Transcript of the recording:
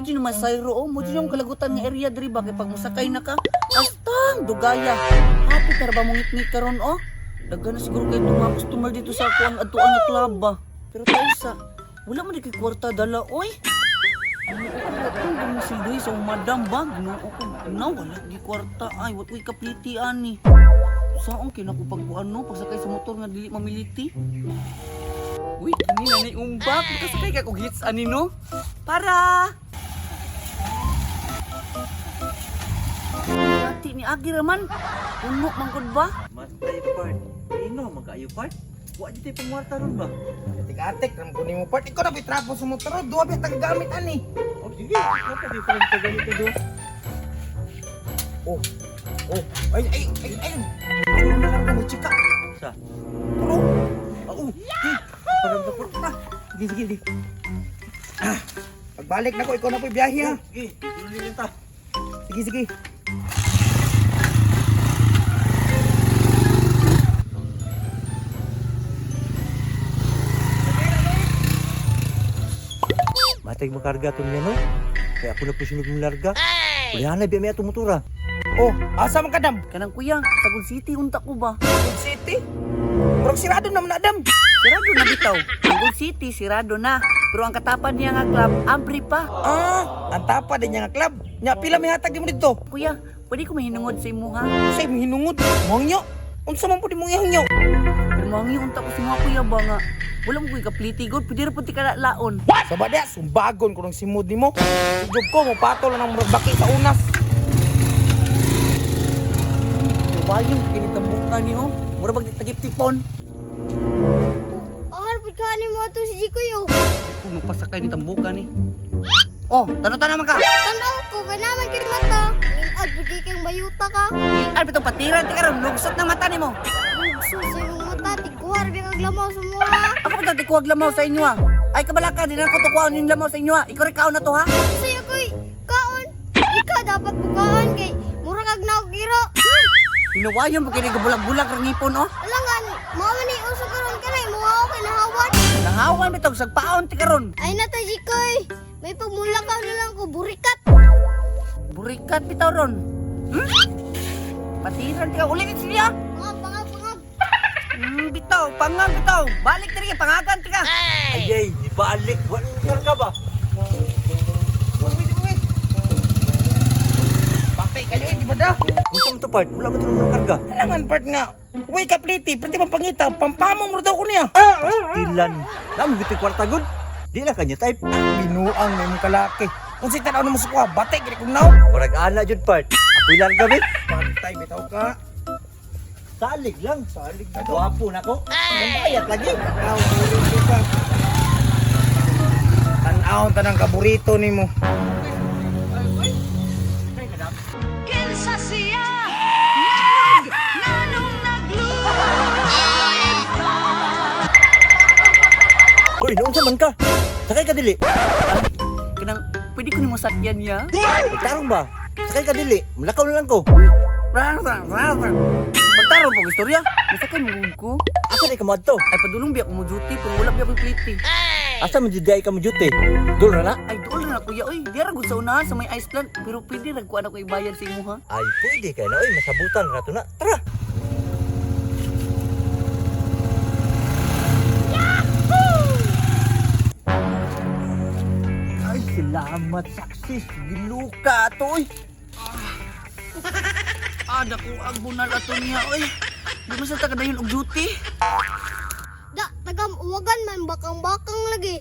Nandiyo naman sayro, oh. Mo yung kalagutan nga area diri ba kay pag musakay na ka. Astang dugaya. Happy tara ba mong ngit karon, oh. Daghan na siguro kayo tumal dito sa ako ang atuan nga club ba. Pero taisa, wala man di kay kwarta dala, oy. Ano ba mo silbi sa madam ba? Ginoo ko. Wala di kwarta. Ay, what way kapliti ani. Saan kinakupagkuan no? Pagsakay sa motor nga dili mamiliti. Uy, kini na ni umbak. Kasakay ka kog hits ani no? Para! Ati ni Agi raman. Puno mangkod ba? Matay part. Ino magkaayo part. Wa di tay pangwarta ron ba? Atik-atik ram ko nimo part. Ikaw na bitrapo sa motor. Duwa ba tagagamit ani? Oh, sige. Apa di pa rin ganito do? Oh. Ay. Ano na lang mo chika? Sa. Pero Oo. Parang dapat na. Sige. pagbalik na ko ikaw na po'y biyahe ha. Sige, tuloy ta. Sige. Matay makarga to niya no? Kaya ako na po sunod mong larga. Kulihan na biya may atong motora. Oh, asa man kadam? Kanang kuya, Sagol City unta ko ba? Good City. Murag sirado naman na dam. Sirado na bitaw. Sagol City, sirado na. Pero ang katapan niya nga club, ampre pa. Ang tapa din niya nga club. Nya pila may hatag mo dito? Kuya, pwede ko mahinungod sa imo ha? Say mahinungod. Mangyo. Unsa man pud imong ihangyo? Pero mangi unta ko sa mga kuya ba nga. Wala mo ko'y kapliti god, pwede rin puti ka laon. Sa badya, sumbagon ko ng simod nimo. Job ko mo patol ng murag baki sa unas. Wayong kinitambukan niyo, mura bag tagip-tipon. Ahal pud ka ni mo to si Jikoy. Kung magpasakay ni tambukan ni. Oh, tanong-tanong man ka. Tanaw ko ba naman kay mata? Ad pud kang bayuta ka. Ay, bitong patiran, tika ron, lugsot ng mata ni mo. Bugso sa imong mata, tikuhar bi kag lamaw sa mga. Ako pa dati kuwag lamaw sa inyo ha. Ay, kabalaka, di na ko tukuhaan yung lamaw sa inyo ha. Ikaw rin kaon na to ha. Saya koy, kaon. Ika dapat bukaan kay mura kag naugiro. Hinawayon mo kini bulag-bulag ng ngipon oh. Alangan, mao ni uso karon kanay mo ako kay nahawan. Nahawan bitong sagpaon tika ron. Ay na ta Jikoy. May pagmulakaw na lang ko burikat. Burikat bitaw ron. Patiran tika ulit siya. Pangab. Bitaw, pangang bitaw. Balik tiri pangagan tika. Ayay, ibalik. Walang ka ba? Patay kayo di ba da? Gusto mo to part? Wala ba ito ng karga? Alangan part nga. Uy kapliti, pwede bang pangita? Pampamong mo daw ko niya. Tilan. Naman giti kwarta good. Di na kanya type. Binuang na yung kalaki. Kung si tanaw na mo sa kuha, batay kaya kung naw. Warag ana jud part. Ako'y larga bit. Pantay, bitaw ka. Salig lang. Salig ka daw. Guwapo na ko. Bayat lagi. Tanawon tanang kaburito ni mo. Kinsa siya nanong nagluha. Uy, noon sa man ka. Sakay ka dili. Kanang pwede ko nimo sakyan niya. Magtarong ba? Sakay ka dili. Mulakaw na lang ko. Pagtaro po istorya. Masakay mo ko. Asa na ikaw to? Ay padulong biya ko mo duty pero wala biya ko pliti. Asa man jud ka mo jute? Dul na na. Ay doon na kuya oy. Di ra gud sa unahan sa may ice plant pero pwede ra ko ana ko ibayad sa imo ha. Ay, pwede ka na. Uy, masabutan na to na. Tara. Ay, salamat. Success. Giluka to, uy. Ada ko ang bunal ato niya oy. Di man sa takadayon og duty. Da, tagam uwagan man bakang-bakang lagi.